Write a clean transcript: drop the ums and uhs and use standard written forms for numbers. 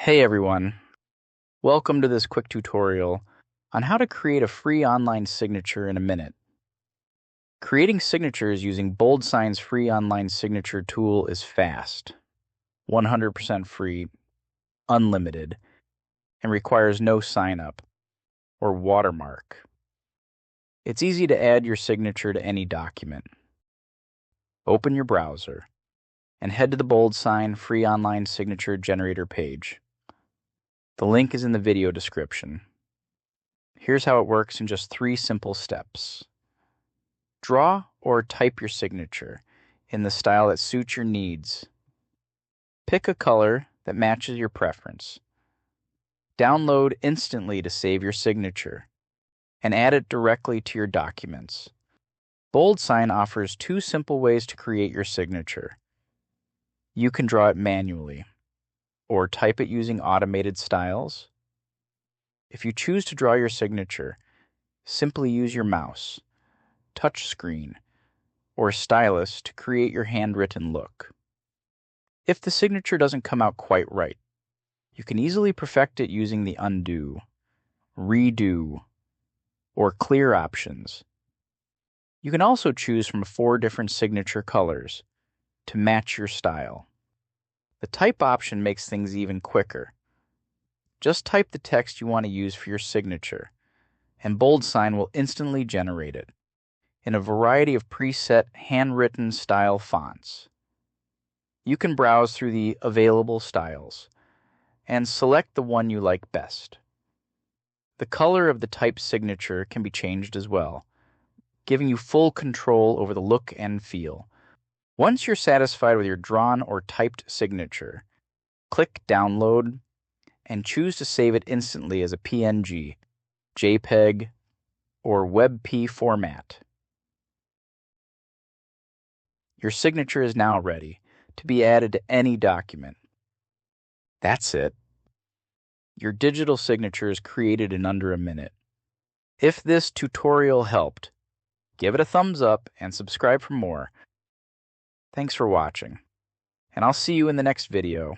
Hey everyone, welcome to this quick tutorial on how to create a free online signature in a minute. Creating signatures using BoldSign's free online signature tool is fast, 100% free, unlimited, and requires no sign-up or watermark. It's easy to add your signature to any document. Open your browser and head to the BoldSign free online signature generator page. The link is in the video description. Here's how it works in just 3 simple steps. Draw or type your signature in the style that suits your needs. Pick a color that matches your preference. Download instantly to save your signature, and add it directly to your documents. BoldSign offers 2 simple ways to create your signature. You can draw it manually, or type it using automated styles. If you choose to draw your signature, simply use your mouse, touch screen, or stylus to create your handwritten look. If the signature doesn't come out quite right, you can easily perfect it using the undo, redo, or clear options. You can also choose from 4 different signature colors to match your style. The type option makes things even quicker. Just type the text you want to use for your signature, and BoldSign will instantly generate it in a variety of preset handwritten style fonts. You can browse through the available styles and select the one you like best. The color of the typed signature can be changed as well, giving you full control over the look and feel. Once you're satisfied with your drawn or typed signature, click Download and choose to save it instantly as a PNG, JPEG, or WebP format. Your signature is now ready to be added to any document. That's it. Your digital signature is created in under a minute. If this tutorial helped, give it a thumbs up and subscribe for more. Thanks for watching, and I'll see you in the next video.